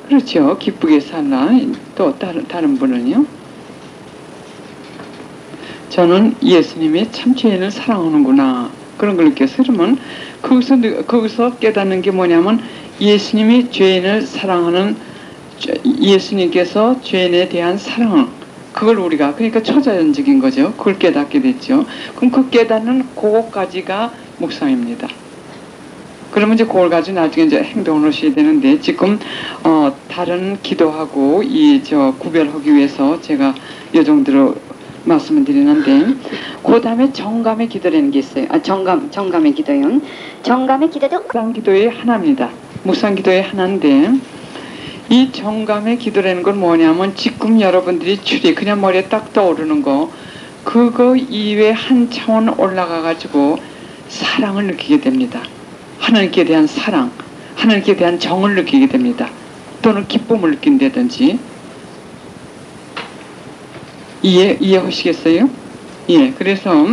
그렇죠. 기쁘게 살라. 또 다른 분은요? 저는 예수님이 참 죄인을 사랑하는구나. 그런 걸 느꼈어요. 그러면 거기서 깨닫는 게 뭐냐면 예수님이 죄인을 사랑하는, 예수님께서 죄인에 대한 사랑, 그걸 우리가, 그러니까 초자연적인 거죠. 그걸 깨닫게 됐죠. 그럼 그 깨닫는 그거까지가 묵상입니다. 그러면 이제 그걸 가지고 나중에 이제 행동을 하셔야 되는데, 지금 다른 기도하고 구별하기 위해서 제가 이 정도로 말씀을 드리는데, 그 다음에 정감의 기도라는 게 있어요. 정감의 기도요. 정감의 기도도 묵상 기도의 하나입니다. 묵상 기도의 하나인데, 이 정감의 기도라는 건 뭐냐면 지금 여러분들이 그냥 머리에 딱 떠오르는 거, 그거 이외에 한 차원 올라가 가지고 사랑을 느끼게 됩니다. 하나님께 대한 사랑, 하나님께 대한 정을 느끼게 됩니다. 또는 기쁨을 느낀다든지. 이해하시겠어요? 예, 그래서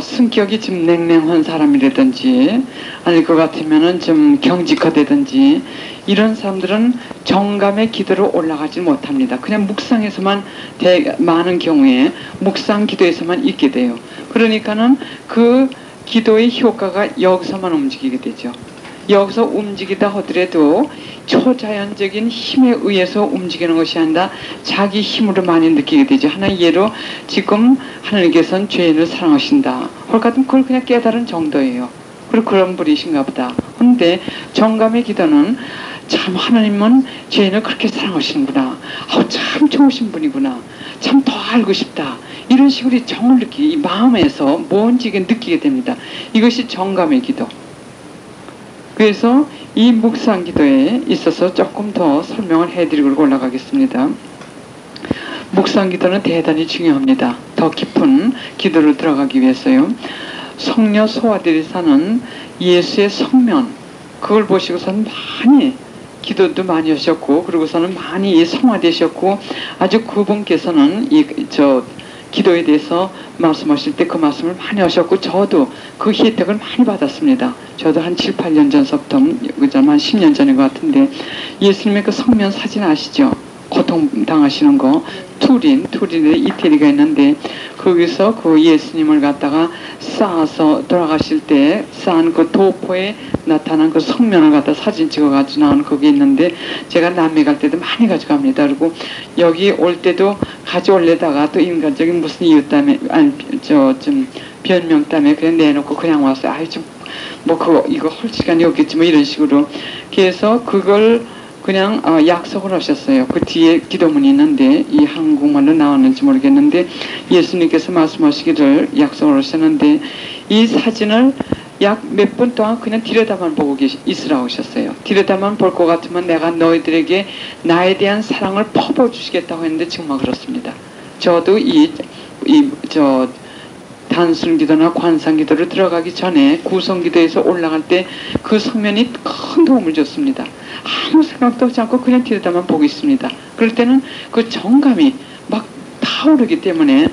성격이 좀 냉랭한 사람이라든지, 아닐 것 같으면은 좀 경직하다든지, 이런 사람들은 정감의 기도로 올라가지 못합니다. 그냥 묵상에서만, 많은 경우에 묵상 기도에서만 있게 돼요. 그러니까는 그 기도의 효과가 여기서만 움직이게 되죠. 여기서 움직이다 하더라도 초자연적인 힘에 의해서 움직이는 것이 아니라 자기 힘으로 많이 느끼게 되죠. 하나의 예로 지금 하나님께서는 죄인을 사랑하신다. 그렇거든 그걸 그냥 깨달은 정도예요. 그리고 그런 분이신가 보다. 그런데 정감의 기도는 참 하나님은 죄인을 그렇게 사랑하시는구나. 참 좋으신 분이구나. 참 더 알고 싶다. 이런 식으로 정을 이 마음에서 뭔지 느끼게 됩니다. 이것이 정감의 기도. 그래서 이 묵상 기도에 있어서 조금 더 설명을 해드리고 올라가겠습니다. 묵상 기도는 대단히 중요합니다. 더 깊은 기도를 들어가기 위해서요. 성녀 소아들이 사는 예수의 성면, 그걸 보시고서는 많이 기도도 많이 하셨고, 그러고서는 많이 성화되셨고, 아주 그분께서는 기도에 대해서 말씀하실 때 그 말씀을 많이 하셨고, 저도 그 혜택을 많이 받았습니다. 저도 한 7, 8년 전서부터, 한 10년 전인 것 같은데, 예수님의 그 성면 사진 아시죠? 고통당하시는 거, 투린에 이태리가 있는데, 거기서 그 예수님을 갖다가 쌓아서 돌아가실 때 쌓은 그 도포에 나타난 그 성면을 갖다 사진 찍어가지고 나온 그게 있는데, 제가 남미 갈 때도 많이 가져갑니다. 그리고 여기 올 때도 가져올래다가 또 인간적인 무슨 이유 때문에, 좀 변명 때문에 그냥 내놓고 그냥 왔어요. 이거 할 시간이 없겠지 뭐 이런 식으로. 그래서 그걸 그냥 약속을 하셨어요. 그 뒤에 기도문이 있는데, 이 한국말로 나왔는지 모르겠는데, 예수님께서 말씀하시기를 약속을 하셨는데, 이 사진을 약 몇 분 동안 그냥 들여다만 보고 있으라고 하셨어요. 들여다만 볼 것 같으면 내가 너희들에게 나에 대한 사랑을 퍼부어주시겠다고 했는데 정말 그렇습니다. 저도 단순기도나 관상기도를 들어가기 전에 구성기도에서 올라갈 때 그 성면이 큰 도움을 줬습니다. 아무 생각도 하지 않고 그냥 들여다만 보고 있습니다. 그럴 때는 그 정감이 막 타오르기 때문에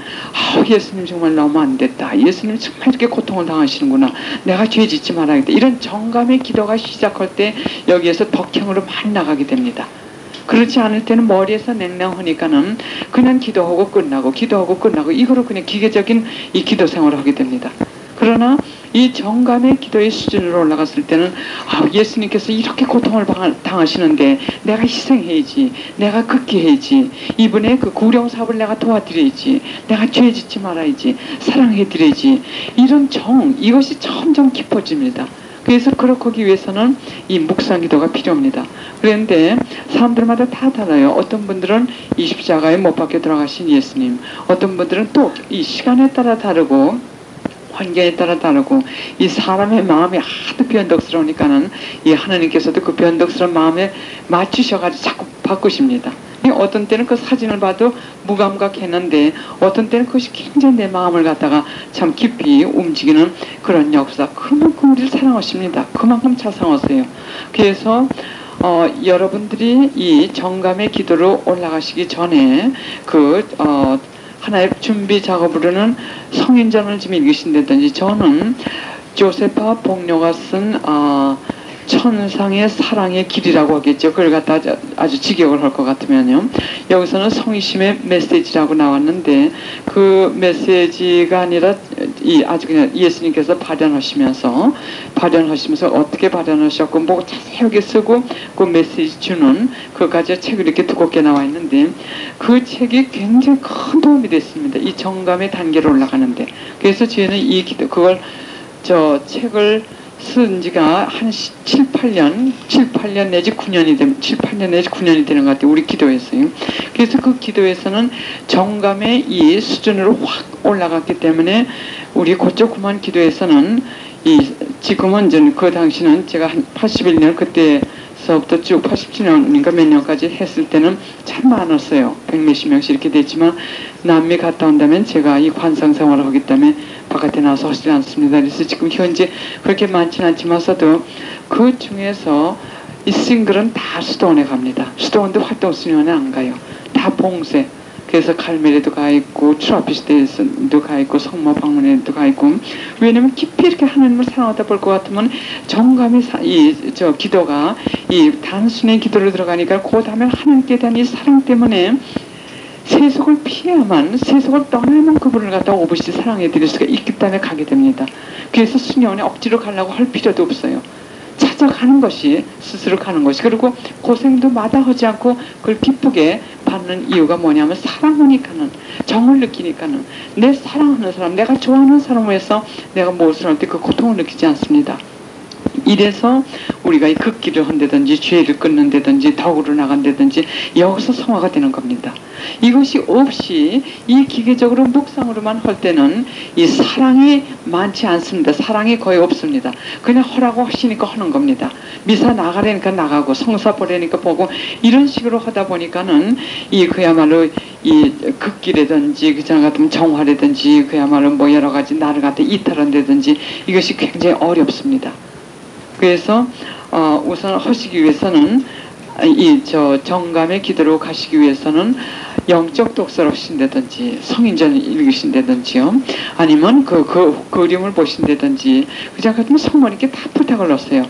예수님 정말 너무 안 됐다. 예수님 정말 이렇게 고통을 당하시는구나. 내가 죄 짓지 말아야겠다. 이런 정감의 기도가 시작할 때 여기에서 덕행으로 많이 나가게 됩니다. 그렇지 않을 때는 머리에서 냉랭하니까는 그냥 기도하고 끝나고 이거로 그냥 기계적인 이 기도 생활을 하게 됩니다. 그러나 이 정감의 기도의 수준으로 올라갔을 때는 예수님께서 이렇게 고통을 당하시는데 내가 희생해야지, 내가 극기해야지, 이분의 그 구령사업을 내가 도와드려야지, 내가 죄 짓지 말아야지, 사랑해드려야지, 이런 이것이 점점 깊어집니다. 그래서 그렇게 하기 위해서는 이 묵상 기도가 필요합니다. 그런데 사람들마다 다 달라요. 어떤 분들은 이 십자가에 못 박혀 들어가신 예수님, 어떤 분들은 또 이 시간에 따라 다르고 환경에 따라 다르고, 이 사람의 마음이 하도 변덕스러우니까는 이 하나님께서도 그 변덕스러운 마음에 맞추셔가지고 자꾸 바꾸십니다. 어떤 때는 그 사진을 봐도 무감각했는데 어떤 때는 그것이 굉장히 내 마음을 갖다가 참 깊이 움직이는 그런 역사. 그만큼 우리를 사랑하십니다. 그만큼 잘 사랑하세요. 그래서 여러분들이 이 정감의 기도로 올라가시기 전에 하나의 준비 작업으로는 성인전을 좀 읽으신다든지, 저는 조세파 복녀가 쓴 천상의 사랑의 길이라고 하겠죠. 그걸 갖다 아주 직역을 할 것 같으면요. 여기서는 성심의 메시지라고 나왔는데 그 메시지가 아니라 아주 그냥 예수님께서 발현하시면서 어떻게 발현하셨고 뭐 자세하게 쓰고 그 메시지 주는 그까지 책이 이렇게 두껍게 나와 있는데 그 책이 굉장히 큰 도움이 됐습니다. 이 정감의 단계로 올라가는데. 그래서 저희는 그걸 책을 쓴 지가 한 7, 8년 내지 9년이 되는 것 같아요. 우리 기도에서요. 그래서 그 기도에서는 정감의 이 수준으로 확 올라갔기 때문에 우리 고조그만 기도에서는 지금은 그 당시는 제가 한 81년 그때서부터 쭉 87년인가 몇 년까지 했을 때는 참 많았어요. 100몇십 명씩 이렇게 됐지만 남미 갔다 온다면 제가 이 관상 생활을 하기 때문에 바깥에 나와서 하지 않습니다. 그래서 지금 현재 그렇게 많지는 않지만서도 그 중에서 이 싱글은 다 수도원에 갑니다. 수도원도 활동 수련회 안 가요. 다 봉쇄. 그래서 갈멜에도 가 있고 트라피스트에도 가 있고 성모 방문에도 가 있고. 왜냐면 깊이 이렇게 하나님을 사랑하다 볼 것 같으면 정감이 기도가 이 단순히 기도로 들어가니까 그 다음에 하나님께 대한 이 사랑 때문에 세속을 피해야만, 세속을 떠나야만 그분을 갖다 오롯이 사랑해 드릴 수가 있기 때문에 가게 됩니다. 그래서 수녀원에 억지로 가려고 할 필요도 없어요. 찾아가는 것이, 스스로 가는 것이. 그리고 고생도 마다하지 않고 그걸 기쁘게 받는 이유가 뭐냐면 사랑하니까는, 정을 느끼니까는, 내 사랑하는 사람, 내가 좋아하는 사람을 위해서 내가 무엇을 할 때 그 고통을 느끼지 않습니다. 이래서 우리가 이 극기를 한다든지 죄를 끊는다든지 덕으로 나간다든지 여기서 성화가 되는 겁니다. 이것이 없이 이 기계적으로 묵상으로만 할 때는 이 사랑이 많지 않습니다. 사랑이 거의 없습니다. 그냥 하라고 하시니까 하는 겁니다. 미사 나가려니까 나가고 성사 보려니까 보고 이런 식으로 하다 보니까는 그야말로 이 극기라든지 그전 같은 정화라든지 그야말로 뭐 여러 가지 나를 갖다 이탈한다든지 이것이 굉장히 어렵습니다. 그래서 우선 하시기 위해서는 정감의 기도로 가시기 위해서는 영적 독서를 하신다든지 성인전을 읽으신다든지요. 아니면 그 그림을 보신다든지 그장 같으면 성모님께 다 부탁을 넣었어요.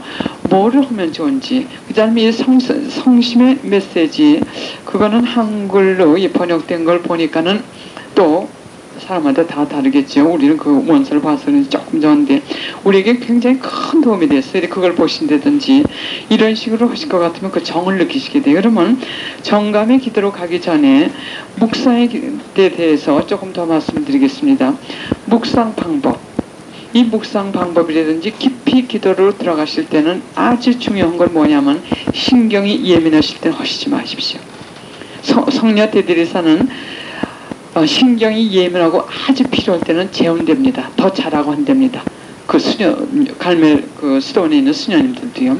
뭐를 하면 좋은지. 그 다음에 이 성심의 메시지 그거는 한글로 번역된 걸 보니까는 또 사람마다 다 다르겠죠. 우리는 그 원서를 봐서는 조금 전인데 우리에게 굉장히 큰 도움이 됐어요. 그걸 보신다든지 이런 식으로 하실 것 같으면 그 정을 느끼시게 돼요. 그러면 정감의 기도로 가기 전에 묵상에 대해서 조금 더 말씀드리겠습니다. 묵상 방법. 이 묵상 방법이라든지 깊이 기도로 들어가실 때는 아주 중요한 건 뭐냐면 신경이 예민하실 때는 하시지 마십시오. 성녀 대들이사는 신경이 예민하고 아주 필요할 때는 재운됩니다. 더 잘하고 한답니다. 그 갈멜 수도원에 있는 수녀님들도요.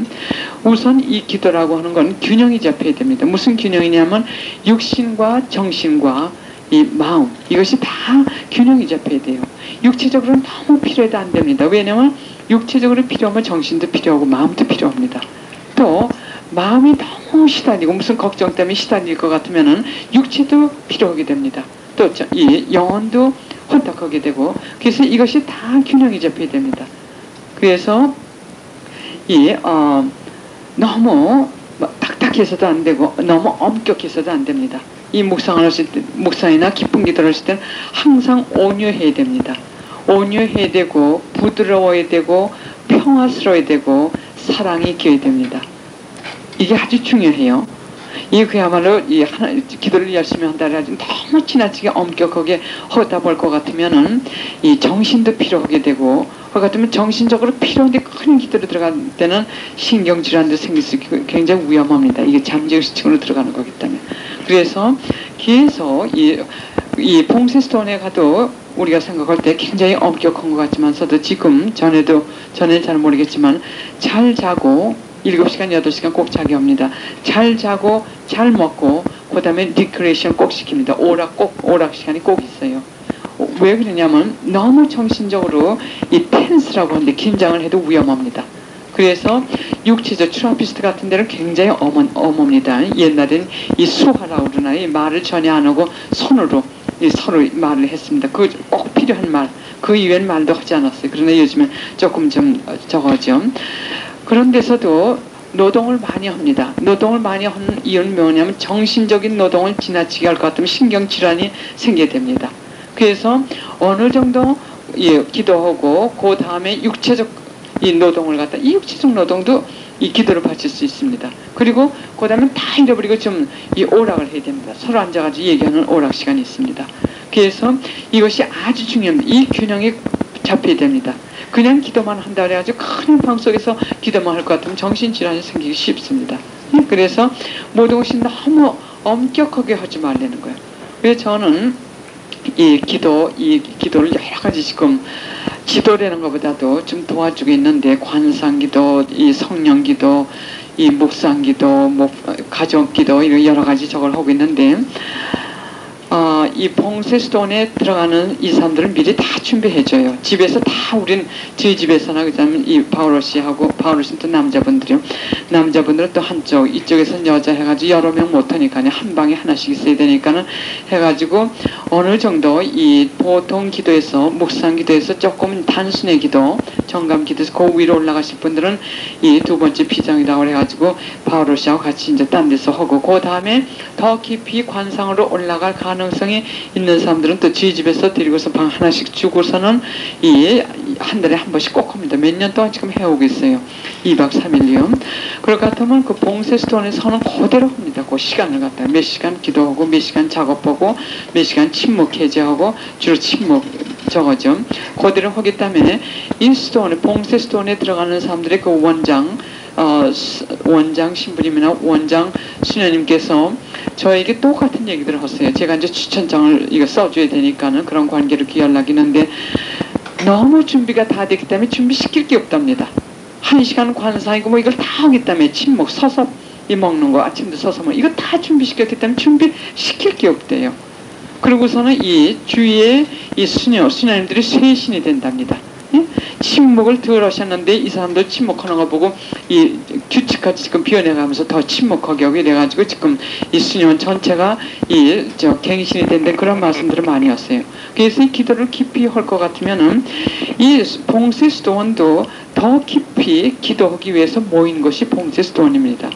우선 이 기도라고 하는 건 균형이 잡혀야 됩니다. 무슨 균형이냐면 육신과 정신과 이 마음 이것이 다 균형이 잡혀야 돼요. 육체적으로는 너무 필요해도 안 됩니다. 왜냐하면 육체적으로 필요하면 정신도 필요하고 마음도 필요합니다. 또 마음이 너무 시달리고 무슨 걱정 때문에 시달릴 것 같으면은 육체도 필요하게 됩니다. 또 이 영혼도 혼탁하게 되고 그래서 이것이 다 균형이 잡혀야 됩니다. 그래서 너무 딱딱해서도 안 되고 너무 엄격해서도 안 됩니다. 이 묵상을 하실 때 묵상이나 기쁜 기도를 하실 때는 항상 온유해야 됩니다. 온유해야 되고 부드러워야 되고 평화스러워야 되고 사랑이 있어야 됩니다. 이게 아주 중요해요. 그야말로 기도를 열심히 한다라 너무 지나치게 엄격하게 하다 볼 것 같으면은 이 정신도 필요하게 되고 그 같으면 정신적으로 필요한데 큰 기도로 들어갈 때는 신경질환도 생길 수 있고 굉장히 위험합니다. 이게 잠재의식으로 들어가는 거기 때문에. 그래서 계속 이 봉쇄스톤에 가도 우리가 생각할 때 굉장히 엄격한 것 같지만서도 지금 전에는 잘 모르겠지만 잘 자고 7시간, 8시간 꼭 자게 합니다. 잘 자고, 잘 먹고, 그 다음에 리크레이션 꼭 시킵니다. 오락 시간이 꼭 있어요. 왜 그러냐면, 너무 정신적으로 이 텐스라고 하는데 긴장을 해도 위험합니다. 그래서 육체적 트라피스트 같은 데는 굉장히 엄합니다. 옛날엔 이 수화라고 그러나 이 말을 전혀 안 하고 손으로 서로 말을 했습니다. 그 꼭 필요한 말, 그 이외엔 말도 하지 않았어요. 그러나 요즘엔 조금 좀 적어죠. 그런 데서도 노동을 많이 합니다. 노동을 많이 하는 이유는 뭐냐면 정신적인 노동을 지나치게 할 것 같으면 신경질환이 생기게 됩니다. 그래서 어느 정도 기도하고 그 다음에 육체적 이 노동을 갖다 이 육체적 노동도 이 기도를 바칠 수 있습니다. 그리고 그 다음에 다 잃어버리고 좀 이 오락을 해야 됩니다. 서로 앉아가지고 얘기하는 오락 시간이 있습니다. 그래서 이것이 아주 중요합니다. 이 균형이 잡혀야 됩니다. 그냥 기도만 한다 그래가지고 큰 방 속에서 기도만 할 것 같으면 정신질환이 생기기 쉽습니다. 그래서 모든 것이 너무 엄격하게 하지 말라는 거예요. 그래서 저는 이 기도를 여러 가지 지금 기도라는 것보다도 좀 도와주고 있는데 관상기도, 이 성령기도, 이 묵상기도, 가정기도 이런 여러 가지 저걸 하고 있는데 이 봉쇄수도원에 들어가는 이 사람들은 미리 다 준비해줘요. 집에서 다 우린 저희 집에서나 그다음에 이 바오로 씨하고 바오로 씨는 또 남자분들이요. 남자분들은 또 한쪽 이쪽에서는 여자 해가지고 여러 명 못하니까요. 한 방에 하나씩 있어야 되니까는 해가지고 어느 정도 이 보통 기도에서 묵상 기도에서 조금 단순의 기도 정감 기도에서 그 위로 올라가실 분들은 이 두 번째 비장이라고 해가지고 바오로 씨하고 같이 이제 딴 데서 하고 그 다음에 더 깊이 관상으로 올라갈 가능성이 있는 사람들은 또 저희 집에서 데리고서 방 하나씩 주고서는 한 달에 한 번씩 꼭 합니다. 몇 년 동안 지금 해오고 있어요. 2박 3일이요. 그럴 것 같으면 그 봉쇄수도원에서는 그대로 합니다. 그 시간을 갖다 몇 시간 기도하고 몇 시간 작업하고 몇 시간 침묵 해제하고 주로 침묵 저거죠. 그대로 하기 때문에 이 수도원에 봉쇄수도원에 들어가는 사람들의 그 원장 신부님이나 원장 수녀님께서 저에게 똑같은 얘기들을 하세요. 제가 이제 추천장을 이거 써줘야 되니까는 그런 관계로 연락이는데 너무 준비가 다 됐기 때문에 준비시킬 게 없답니다. 1시간 관상이고 뭐 이걸 다 하기 때문에 침묵 서서 먹는 거 아침도 서서 이거 다 준비시켰기 때문에 준비시킬 게 없대요. 그러고서는 이 주위에 이 수녀님들이 쇄신이 된답니다. 침묵을 덜 하셨는데 이 사람도 침묵하는 거 보고 이 규칙같이 지금 비워내가면서 더 침묵하게 하고 이래가지고 지금 이 수녀원 전체가 갱신이 된다는 그런 말씀들을 많이 하세요. 그래서 이 기도를 깊이 할 것 같으면은 이 봉쇄수도원도 더 깊이 기도하기 위해서 모인 것이 봉쇄수도원입니다.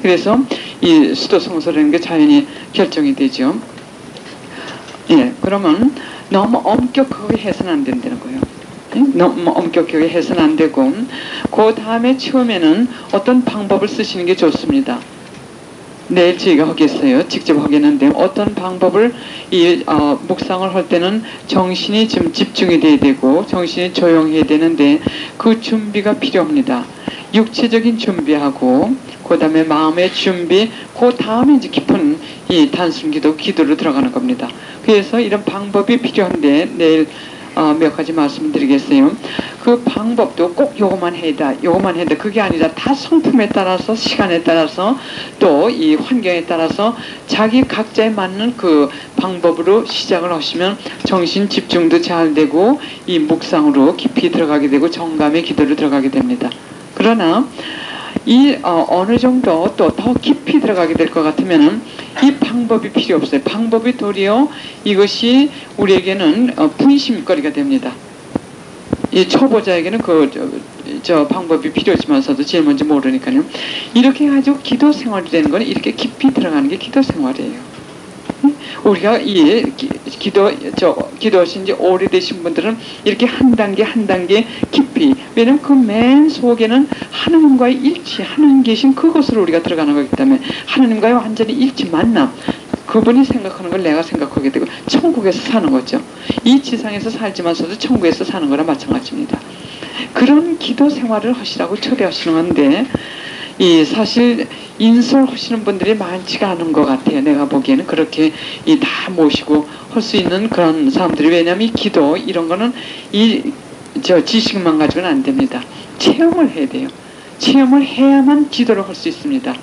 그래서 이 수도성소라는 게 자연히 결정이 되죠. 그러면 너무 엄격하게 해서는 안 된다는 거예요. 너무 엄격하게 해서는 안 되고 그 다음에 처음에는 어떤 방법을 쓰시는 게 좋습니다. 내일 저희가 하겠어요. 직접 하겠는데 어떤 방법을 묵상을 할 때는 정신이 좀 집중이 돼야 되고 정신이 조용해야 되는데 그 준비가 필요합니다. 육체적인 준비하고 그 다음에 마음의 준비 그 다음에 이제 깊은 이 단순기도 기도로 들어가는 겁니다. 그래서 이런 방법이 필요한데 내일 몇 가지 말씀드리겠어요. 그 방법도 꼭 요것만 해야 돼. 그게 아니라 다 성품에 따라서 시간에 따라서 또 이 환경에 따라서 자기 각자에 맞는 그 방법으로 시작을 하시면 정신 집중도 잘 되고 이 묵상으로 깊이 들어가게 되고 정감의 기도로 들어가게 됩니다. 그러나 어느 정도 또 더 깊이 들어가게 될 것 같으면은 이 방법이 필요 없어요. 방법이 도리어 이것이 우리에게는 분심거리가 됩니다. 이 초보자에게는 저 방법이 필요하지만서도 제일 먼저 모르니까요. 이렇게 해가지고 기도 생활이 되는 건 이렇게 깊이 들어가는 게 기도 생활이에요. 우리가 기도하신 지 오래되신 분들은 이렇게 한 단계 깊이 왜냐면 그 맨 속에는 하나님과의 일치 하나님 계신 그곳으로 우리가 들어가는 거기 때문에 하나님과의 완전히 일치 만남 그분이 생각하는 걸 내가 생각하게 되고 천국에서 사는 거죠. 이 지상에서 살지만서도 천국에서 사는 거랑 마찬가지입니다. 그런 기도 생활을 하시라고 초대하시는 건데 사실 인솔하시는 분들이 많지가 않은 것 같아요. 내가 보기에는 그렇게 다 모시고 할 수 있는 그런 사람들이 왜냐하면 이 기도 이런 거는 지식만 가지고는 안 됩니다. 체험을 해야 돼요. 체험을 해야만 기도를 할 수 있습니다.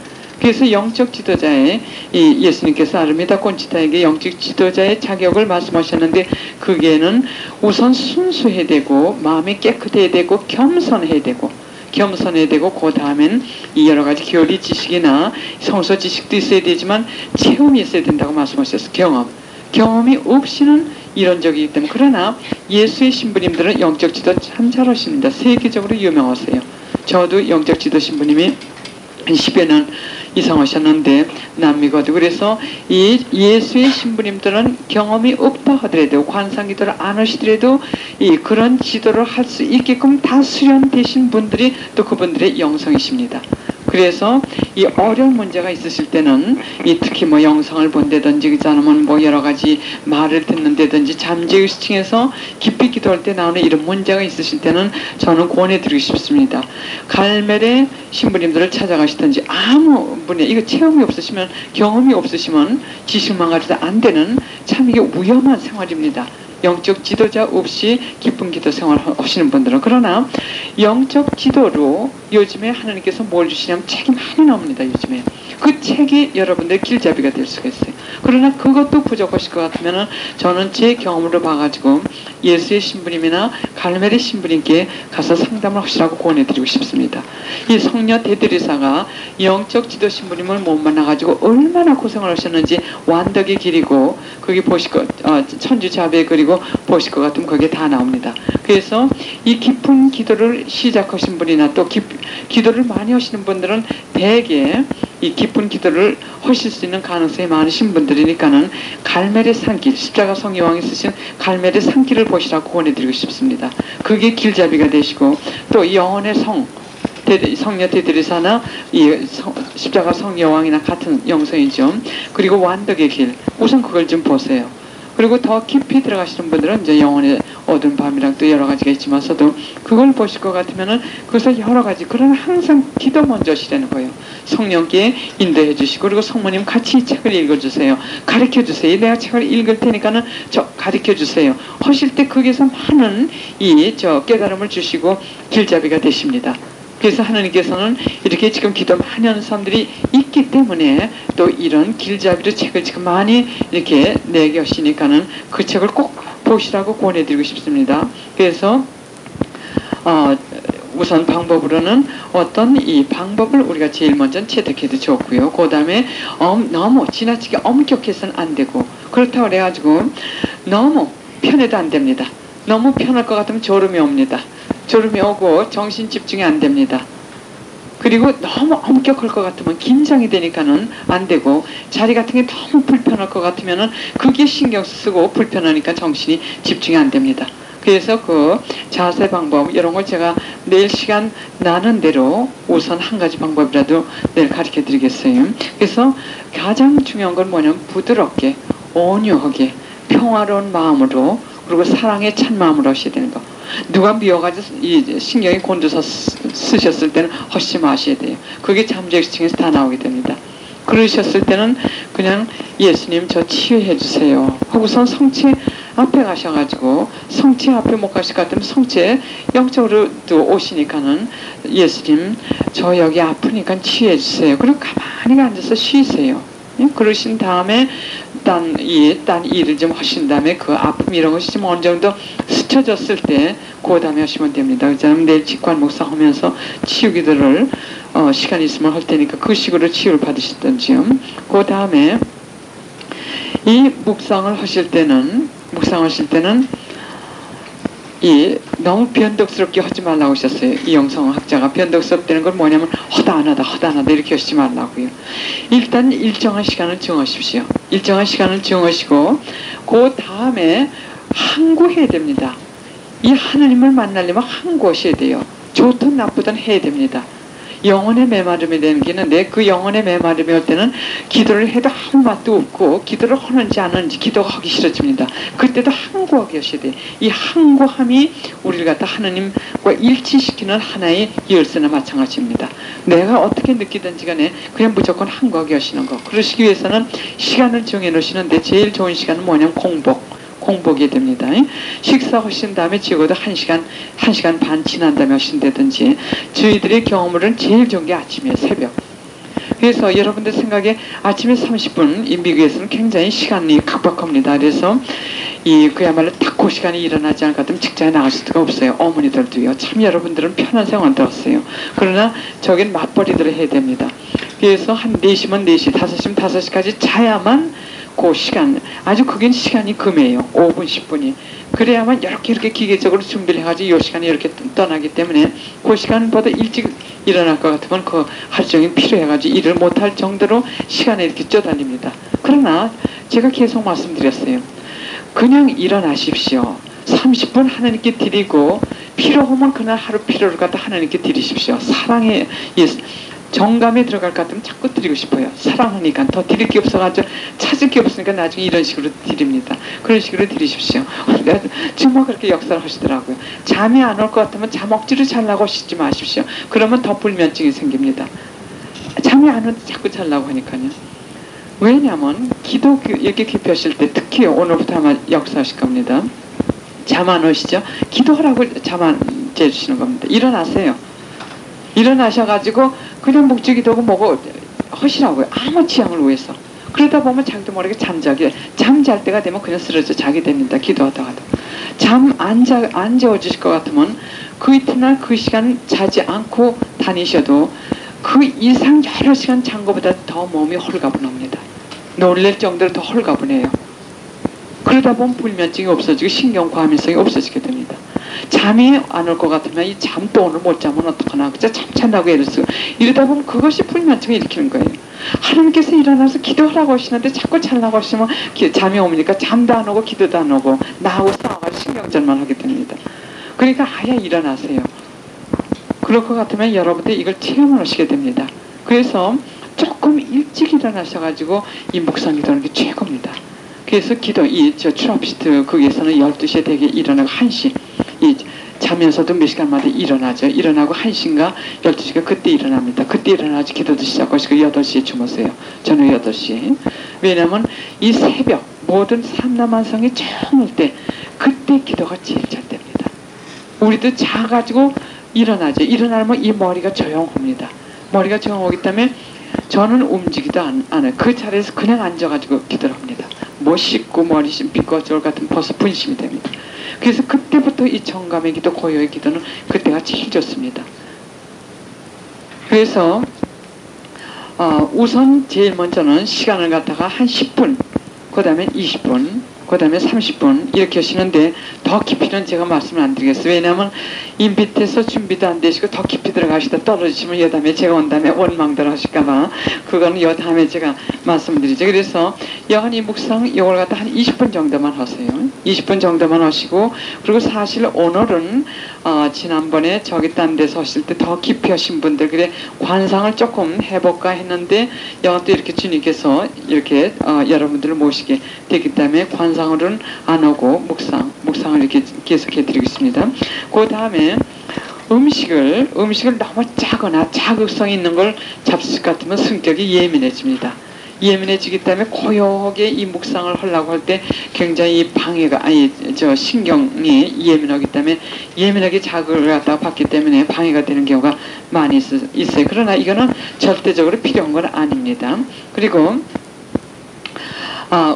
그래서 영적 지도자의 예수님께서 아르메다 콘치타에게 영적 지도자의 자격을 말씀하셨는데 그게는 우선 순수해야 되고 마음이 깨끗해야 되고 겸손해야 되고 그 다음엔 이 여러 가지 교리 지식이나 성서 지식도 있어야 되지만 체험이 있어야 된다고 말씀하셨어요. 경험이 없이는 이런 적이기 때문에 그러나 예수의 신부님들은 영적 지도 참 잘하십니다. 세계적으로 유명하세요. 저도 영적 지도 신부님이 10여 년 이상 하셨는데 남미거든. 그래서 이 예수의 신부님들은 경험이 없다 하더라도 관상기도를 안 하시더라도 이 그런 지도를 할 수 있게끔 다 수련되신 분들이 또 그분들의 영성이십니다. 그래서 이 어려운 문제가 있으실 때는 이 특히 뭐 영상을 본다든지 그렇지 않으면 뭐 여러 가지 말을 듣는다든지 잠재의식층에서 깊이 기도할 때 나오는 이런 문제가 있으실 때는 저는 권해드리고 싶습니다. 갈멜의 신부님들을 찾아가시든지 아무 분야 이거 체험이 없으시면 경험이 없으시면 지식만 가지고 안 되는 참 이게 위험한 생활입니다. 영적 지도자 없이 기쁜 기도 생활 하시는 분들은. 그러나 영적 지도로 요즘에 하나님께서 뭘 주시냐면 책이 많이 나옵니다. 요즘에 그 책이 여러분들의 길잡이가 될 수가 있어요. 그러나 그것도 부족하실 것 같으면 저는 제 경험으로 봐가지고 예수의 신부님이나 갈멜의 신부님께 가서 상담을 하시라고 권해드리고 싶습니다. 이 성녀 데드리사가 영적 지도 신부님을 못 만나가지고 얼마나 고생을 하셨는지 완덕의 길이고 거기 보실 것 천주자배 그리고 보실 것 같으면 거기에 다 나옵니다. 그래서 이 깊은 기도를 시작하신 분이나 또 기도를 많이 하시는 분들은 대개 이 깊은 기도를 하실 수 있는 가능성이 많으신 분들이니까는 갈멜의 산길, 십자가 성여왕이 쓰신 갈멜의 산길을 보시라고 권해드리고 싶습니다. 그게 길잡이가 되시고 또 영혼의 성녀 데드리사나 이 십자가 성여왕이나 같은 영성이죠. 그리고 완덕의 길, 우선 그걸 좀 보세요. 그리고 더 깊이 들어가시는 분들은 이제 영혼의 어두운 밤이랑 또 여러 가지가 있지만서도 그걸 보실 것 같으면은 그래서 여러 가지 그러나 항상 기도 먼저 하시라는 거예요. 성령께 인도해 주시고 그리고 성모님 같이 이 책을 읽어주세요. 가르쳐 주세요. 내가 책을 읽을 테니까는 저 가르쳐 주세요. 하실 때 거기서 많은 깨달음을 주시고 길잡이가 되십니다. 그래서 하나님께서는 이렇게 지금 기도 많이 하는 사람들이 있기 때문에 또 이런 길잡이로 책을 지금 많이 이렇게 내게 하시니까는 그 책을 꼭 보시라고 권해드리고 싶습니다. 그래서 우선 방법으로는 어떤 이 방법을 우리가 제일 먼저 채택해도 좋고요. 그 다음에 너무 지나치게 엄격해서는 안 되고 그렇다고 그래가지고 너무 편해도 안 됩니다. 너무 편할 것 같으면 졸음이 옵니다. 졸음이 오고 정신 집중이 안 됩니다. 그리고 너무 엄격할 것 같으면 긴장이 되니까는 안 되고 자리 같은 게 너무 불편할 것 같으면은 그게 신경 쓰고 불편하니까 정신이 집중이 안 됩니다. 그래서 그 자세 방법 이런 걸 제가 내일 시간 나는 대로 우선 한 가지 방법이라도 내일 가르쳐 드리겠어요. 그래서 가장 중요한 건 뭐냐면 부드럽게 온유하게 평화로운 마음으로 그리고 사랑에 찬 마음으로 하셔야 되는 거. 누가 미워가지고 이 신경이 곤두서 쓰셨을 때는 하지 마셔야 돼요. 그게 잠재의식층에서 다 나오게 됩니다. 그러셨을 때는 그냥 예수님 저 치유해 주세요 하고선 성체 앞에 가셔가지고 성체 앞에 못 가실 것 같으면 성체 영적으로도 오시니까는 예수님 저 여기 아프니까 치유해 주세요. 그리고 가만히 앉아서 쉬세요. 그러신 다음에 딴 일을 좀 하신 다음에 그 아픔 이런 것이 좀 어느 정도 스쳐졌을 때 그 다음에 하시면 됩니다. 그렇잖아요. 내일 직관 목사 하면서 치유 기도를 시간 있으면 할 테니까 그 식으로 치유를 받으시던지요. 그 다음에 이 묵상을 하실 때는 이 너무 변덕스럽게 하지 말라고 하셨어요. 이 영성학자가 변덕스럽다는 걸 뭐냐면 허다 안 하다 이렇게 하시지 말라고요. 일단 일정한 시간을 정하십시오. 일정한 시간을 정하시고 그 다음에 항구해야 됩니다. 이 하나님을 만나려면 항구하셔야 돼요. 좋든 나쁘든 해야 됩니다. 영혼의 메마름이 되는 게 있는데 그 영혼의 메마름이 올 때는 기도를 해도 아무 맛도 없고 기도를 하는지 안 하는지 기도가 하기 싫어집니다. 그때도 항구하게 하셔야 돼요. 이 항구함이 우리를 갖다 하나님과 일치시키는 하나의 열쇠나 마찬가지입니다. 내가 어떻게 느끼든지 간에 그냥 무조건 항구하게 하시는 거. 그러시기 위해서는 시간을 정해 놓으시는데 제일 좋은 시간은 뭐냐면 공복이 됩니다. 식사하신 다음에 적어도 1시간 반 지난 다음에 하신다든지 저희들의 경험으로는 제일 좋은 게 아침이에요. 새벽. 그래서 여러분들 생각에 아침에 30분 이 미국에서는 굉장히 시간이 각박합니다. 그래서 그야말로 딱 그 시간에 일어나지 않을 것 같으면 직장에 나갈 수가 없어요. 어머니들도요. 참 여러분들은 편한 생활 들었어요. 그러나 저긴 맞벌이들을 해야 됩니다. 그래서 한 4시면 4시, 5시면 5시까지 자야만 그 시간, 아주 그게 시간이 금해요. 5분, 10분이. 그래야만 이렇게 기계적으로 준비를 해가지고 이 시간에 이렇게 떠나기 때문에 그 시간보다 일찍 일어날 것 같으면 그 하루 종일 필요해가지고 일을 못할 정도로 시간에 이렇게 쪄달립니다. 그러나 제가 계속 말씀드렸어요. 그냥 일어나십시오. 30분 하나님께 드리고 필요하면 그날 하루 필요를 갖다 하나님께 드리십시오. 사랑에 정감에 들어갈 것 같으면 자꾸 드리고 싶어요. 사랑하니까 더 드릴 게 없어가지고 찾을 게 없으니까 나중에 이런 식으로 드립니다. 그런 식으로 드리십시오. 정말 그렇게 역사를 하시더라고요. 잠이 안 올 것 같으면 잠 억지로 자려고 하시지 마십시오. 그러면 더 불면증이 생깁니다. 잠이 안 오는데 자꾸 자려고 하니까요. 왜냐하면 기도 이렇게 깊이 하실 때 특히 오늘부터 아마 역사하실 겁니다. 잠 안 오시죠? 기도하라고 잠 안 재주시는 겁니다. 일어나세요. 일어나셔가지고 그냥 묵직이도 하고 뭐고 하시라고요. 아무 취향을 위해서. 그러다 보면 자기도 모르게 잠잘 때가 되면 그냥 쓰러져 자게 됩니다. 기도하다가도. 잠 안 재워주실 것 같으면 그 이튿날 그 시간 자지 않고 다니셔도 그 이상 여러 시간 잔 것보다 더 몸이 홀가분합니다. 놀랄 정도로 더 홀가분해요. 그러다 보면 불면증이 없어지고 신경과민성이 없어지게 됩니다. 잠이 안 올 것 같으면 이 잠 또 오늘 못 자면 어떡하나 그저 잠 잔다고 애를 쓰고 이러다 보면 그것이 불면증을 일으키는 거예요. 하나님께서 일어나서 기도하라고 하시는데 자꾸 자려고 하시면 잠이 오니까 잠도 안 오고 기도도 안 오고 나하고 싸워가지고 신경전만 하게 됩니다. 그러니까 아예 일어나세요. 그럴 것 같으면 여러분들 이걸 체험을 하시게 됩니다. 그래서 조금 일찍 일어나셔가지고 이 묵상 기도하는 게 최고입니다. 그래서 저 트라피스트 거기에서는 12시에 되게 일어나고 1시 자면서도 몇 시간마다 일어나죠. 일어나고 1시인가 12시가 그때 일어납니다. 그때 일어나서 기도도 시작하시고 8시에 주무세요. 저녁 8시에. 왜냐하면 이 새벽 모든 삼라만성이 정할 때 그때 기도가 제일 잘 됩니다. 우리도 자가지고 일어나죠. 일어나면 이 머리가 조용합니다. 머리가 조용하기 때문에 저는 움직이도 않아요. 그 자리에서 그냥 앉아가지고 기도를 합니다. 뭐 씻고 머리 빗고 어쩔 같은 벌써 분심이 됩니다. 그래서 그때부터 이 정감의 기도, 고요의 기도는 그때가 제일 좋습니다. 그래서 우선 제일 먼저는 시간을 갖다가 한 10분, 그 다음에 20분, 그 다음에 30분 이렇게 하시는데 더 깊이는 제가 말씀을 안 드리겠어요. 왜냐하면 이 밑에서 준비도 안 되시고 더 깊이 들어가시다 떨어지시면 여 다음에 제가 온 다음에 원망들 하실까봐 그거는 여 다음에 제가 말씀드리죠. 그래서 여간이 묵상 이걸 갖다 한 20분 정도만 하세요. 20분 정도만 하시고 그리고 사실 오늘은 지난번에 저기 딴 데서 하실 때 더 깊이 하신 분들 그래 관상을 조금 해볼까 했는데 여간 또 이렇게 주님께서 이렇게 여러분들을 모시게 되기 때문에 관상으로는 안 오고 묵상을 이렇게 계속해 드리겠습니다. 그 다음에 음식을 너무 짜거나 자극성 있는 걸 잡수실 것 같으면 성격이 예민해집니다. 예민해지기 때문에 고요하게 이 묵상을 하려고 할 때 굉장히 신경이 예민하기 때문에 예민하게 자극을 갖다가 받기 때문에 방해가 되는 경우가 많이 있어요. 그러나 이거는 절대적으로 필요한 건 아닙니다. 그리고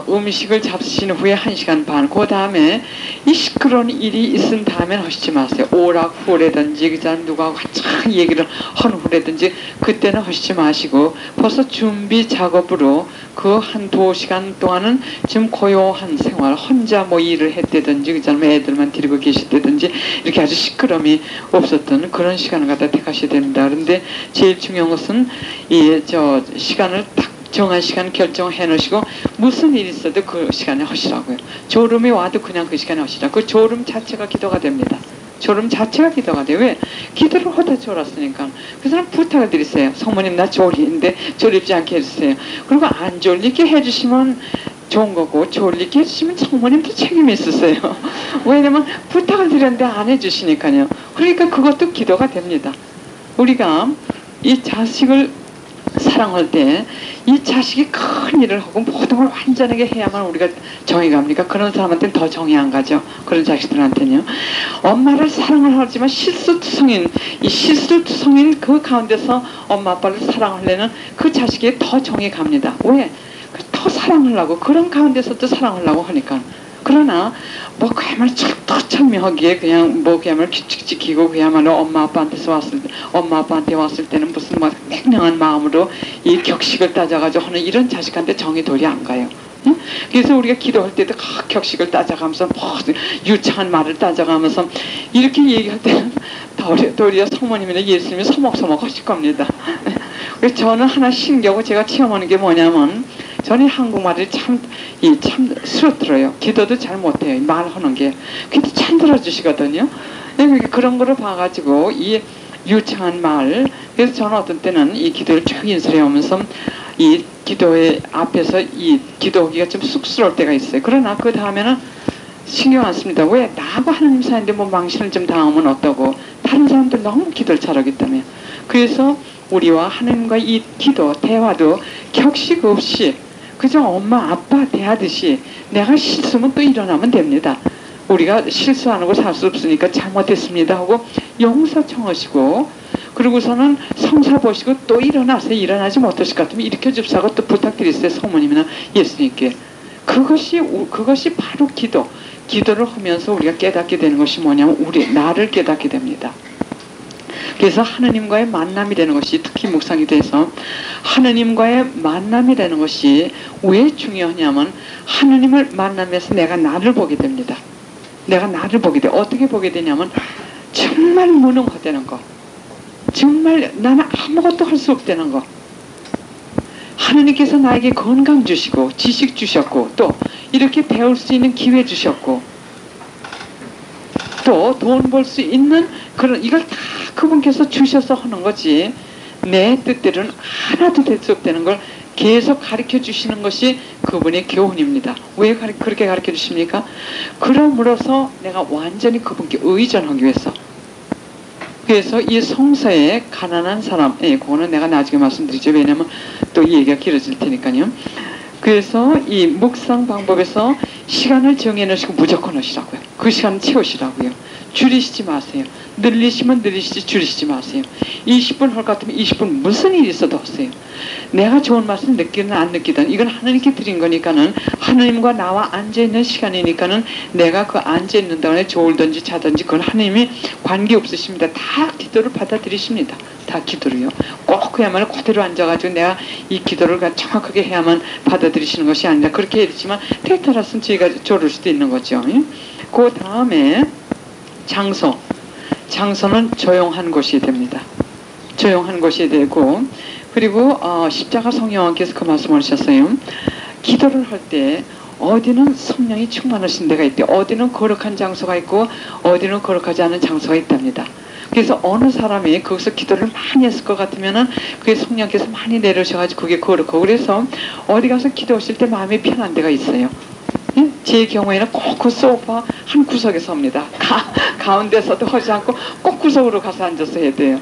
음식을 잡수신 후에 1시간 반, 그 다음에 이 시끄러운 일이 있은 다음에는 하시지 마세요. 오락후라든지 그 사람 누구하고 한참 얘기를 한 후라든지 그때는 하시지 마시고 벌써 준비 작업으로 그 한 2시간 동안은 지금 고요한 생활, 혼자 뭐 일을 했다든지 그 사람 애들만 데리고 계시다든지 이렇게 아주 시끄러움이 없었던 그런 시간을 갖다 택하셔야 됩니다. 그런데 제일 중요한 것은 시간을 딱 정한 시간 결정해 놓으시고 무슨 일이 있어도 그 시간에 하시라고요. 졸음이 와도 그냥 그 시간에 하시라. 그 졸음 자체가 기도가 됩니다. 졸음 자체가 기도가 돼요. 왜? 기도를 하다 졸았으니까. 그 사람 부탁을 드리세요. 성모님 나 졸리는데 졸립지 않게 해주세요. 그리고 안 졸리게 해주시면 좋은 거고 졸리게 해주시면 성모님도 책임이 있으세요. 왜냐면 부탁을 드렸는데 안 해주시니까요. 그러니까 그것도 기도가 됩니다. 우리가 이 자식을 사랑할 때 이 자식이 큰 일을 하고 모든 걸 완전하게 해야만 우리가 정이 갑니까? 그런 사람한테는 더 정이 안 가죠. 그런 자식들한테는요. 엄마를 사랑을 하지만 실수투성인 그 가운데서 엄마 아빠를 사랑하려는 그 자식이 더 정이 갑니다. 왜? 더 사랑하려고 그런 가운데서도 사랑하려고 하니까. 그러나 뭐 그야말로 철두철미하기에 그냥 뭐 그야말로 규칙 지키고 그야말로 엄마 아빠한테 왔을 때는 무슨 뭐 맹랑한 마음으로 이 격식을 따져가지고 하는 이런 자식한테 정이 도리 안 가요. 응? 그래서 우리가 기도할 때도 격식을 따져가면서 뭐 유창한 말을 따져가면서 이렇게 얘기할 때는 도리어 성모님이나 예수님이 서먹서먹 하실 겁니다. 그래서 저는 하나 신기하고 제가 체험하는 게 뭐냐면 저는 한국말이 참 스로틀어요. 기도도 잘 못해요. 말하는 게. 근데 참 들어주시거든요. 그런 거를 봐가지고 이 유창한 말, 그래서 저는 어떤 때는 이 기도를 쭉 인설해오면서 이 기도의 앞에서 이 기도하기가 좀 쑥스러울 때가 있어요. 그러나 그 다음에는 신경 안 씁니다. 왜? 나하고 하나님 사이인데 뭐 망신을 좀 당하면 어떠고, 다른 사람들 너무 기도를 잘하기 때문에. 그래서 우리와 하나님과의 이 기도, 대화도 격식 없이 그저 엄마 아빠 대하듯이 내가 실수면 또 일어나면 됩니다. 우리가 실수 안 하고 살 수 없으니까 잘못했습니다 하고 용서 청하시고, 그리고서는 성사 보시고 또 일어나세요. 일어나지 못하실 것 같으면 일으켜 줍사고 또 부탁드리세요. 성모님이나 예수님께. 그것이 바로 기도를 하면서 우리가 깨닫게 되는 것이 뭐냐면 나를 깨닫게 됩니다. 그래서 하느님과의 만남이 되는 것이, 특히 묵상이 돼서 하느님과의 만남이 되는 것이 왜 중요하냐면, 하느님을 만나면서 내가 나를 보게 됩니다. 내가 나를 보게 돼. 어떻게 보게 되냐면 정말 무능하다는 거, 정말 나는 아무것도 할 수 없다는 거. 하느님께서 나에게 건강 주시고 지식 주셨고 또 이렇게 배울 수 있는 기회 주셨고 또 돈 벌 수 있는 그런, 이걸 다 그분께서 주셔서 하는 거지, 내 뜻대로는 하나도 될 수 없다는 걸 계속 가르쳐 주시는 것이 그분의 교훈입니다. 왜 그렇게 가르쳐 주십니까? 그럼으로써 내가 완전히 그분께 의존하기 위해서. 그래서 이 성서에 가난한 사람, 그거는 내가 나중에 말씀드리죠. 왜냐면 또 이 얘기가 길어질 테니까요. 그래서 이 묵상 방법에서 시간을 정해놓으시고 무조건 하시라고요. 그 시간을 채우시라고요. 줄이시지 마세요. 늘리시면 늘리시지 줄이시지 마세요. 20분 할 것 같으면 20분 무슨 일이 있어도 하세요. 내가 좋은 말씀 느끼든 안 느끼든 이건 하나님께 드린 거니까는, 하나님과 나와 앉아있는 시간이니까는 내가 그 앉아있는 동안에 졸든지 자든지 그건 하나님이 관계없으십니다. 다 기도를 받아들이십니다. 다 기도를요. 꼭 그야말로 그대로 앉아가지고 내가 이 기도를 정확하게 해야만 받아들이시는 것이 아니라, 그렇게 했지만 때에 따라서는 저희가 조를 수도 있는 거죠. 그 다음에 장소는 조용한 곳이 됩니다. 조용한 곳이 되고, 그리고 십자가 성령님께서 그 말씀을 하셨어요. 기도를 할 때 어디는 성령이 충만하신 데가 있대, 어디는 거룩한 장소가 있고 어디는 거룩하지 않은 장소가 있답니다. 그래서 어느 사람이 거기서 기도를 많이 했을 것 같으면은 그게 성령께서 많이 내려오셔가지고 그게 거룩하고, 그래서 어디 가서 기도하실 때 마음이 편한 데가 있어요. 제 경우에는 꼭 그 소파 한 구석에서 합니다. 가운데서도 하지 않고 꼭 구석으로 가서 앉아서 해야 돼요.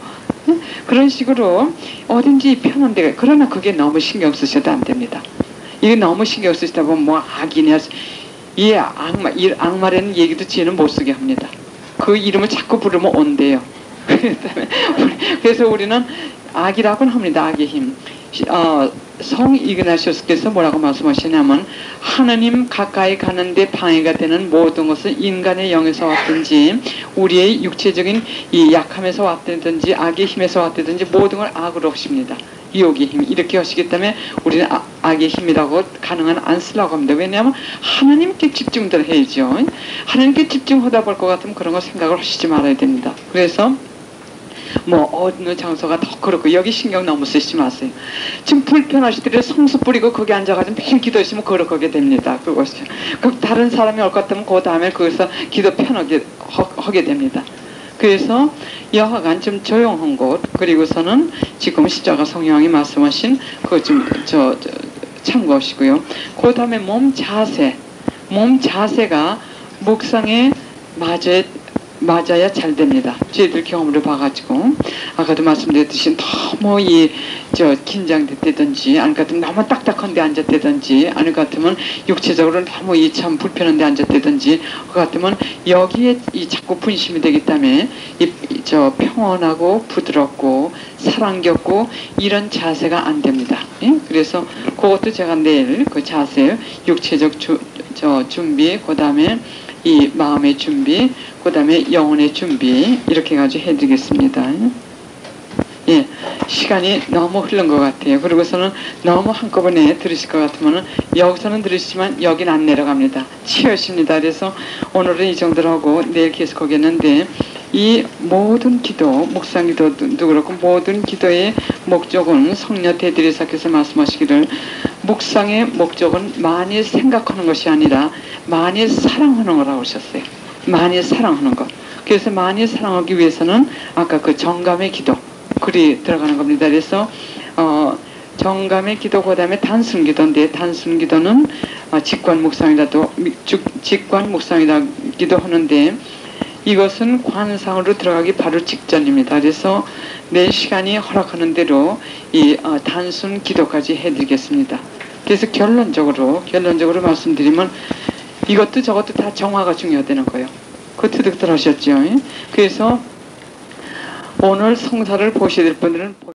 그런 식으로 어딘지 편한 데가, 그러나 그게 너무 신경 쓰셔도 안 됩니다. 이게 너무 신경 쓰시다 보면 뭐 악이냐, 이 악마라는 얘기도 지는 못 쓰게 합니다. 그 이름을 자꾸 부르면 온대요. 그래서 우리는 악이라고는 합니다. 악의 힘. 성 이그나시오스께서 뭐라고 말씀하시냐면, 하나님 가까이 가는데 방해가 되는 모든 것은 인간의 영에서 왔든지 우리의 육체적인 이 약함에서 왔든지 악의 힘에서 왔든지 모든 걸 악으로 하십니다. 유혹의 힘, 이렇게 하시기 때문에 우리는 악의 힘이라고 가능한 안 쓰려고 합니다. 왜냐하면 하나님께 집중들 해야죠. 하나님께 집중하다 볼 것 같으면 그런 거 생각을 하시지 말아야 됩니다. 그래서 뭐 어느 장소가 더 그렇고 여기 신경 너무 쓰시지 마세요. 지금 불편하시더라도 성수 뿌리고 거기 앉아가지고 매일 기도하시면 거룩하게 됩니다. 그것이. 그 다른 사람이 올 것 같으면 그 다음에 거기서 기도 편하게 하게 됩니다. 그래서 여하간 좀 조용한 곳, 그리고서는 지금 십자가 성령이 말씀하신 그거 좀 참고하시고요. 그 다음에 몸 자세가 묵상에 맞아야 잘 됩니다. 저희들 경험으로 봐가지고, 아까도 말씀드렸듯이 너무 긴장됐다든지, 아니 같으면 너무 딱딱한 데 앉았다든지, 아니 같으면 육체적으로 너무 참 불편한 데 앉았다든지, 그 같으면 여기에 자꾸 분심이 되기 때문에 평온하고 부드럽고 사랑겹고 이런 자세가 안 됩니다. 그래서 그것도 제가 내일 그 자세, 육체적 준비, 그 다음에 이 마음의 준비, 그 다음에 영혼의 준비, 이렇게 해가지고 해드리겠습니다. 예, 시간이 너무 흐른 것 같아요. 그리고서는 너무 한꺼번에 들으실 것 같으면 여기서는 들으시지만 여긴 안 내려갑니다. 치열십니다. 그래서 오늘은 이 정도로 하고 내일 계속하겠는데, 이 모든 기도, 묵상 기도도 그렇고 모든 기도의 목적은 성녀 대드리사께서 말씀하시기를 묵상의 목적은 많이 생각하는 것이 아니라 많이 사랑하는 거라고 하셨어요. 많이 사랑하는 것. 그래서 많이 사랑하기 위해서는 아까 그 정감의 기도 글이 들어가는 겁니다. 그래서 정감의 기도 그다음에 단순 기도인데, 단순 기도는 직관 묵상이라도 직관 묵상이라기도 하는데, 이것은 관상으로 들어가기 바로 직전입니다. 그래서 내 시간이 허락하는 대로 이 단순 기도까지 해드리겠습니다. 그래서 결론적으로 말씀드리면 이것도 저것도 다 정화가 중요하다는 거예요. 그것도 들으셨죠? 그래서 오늘 성사를 보셔야 될 분들은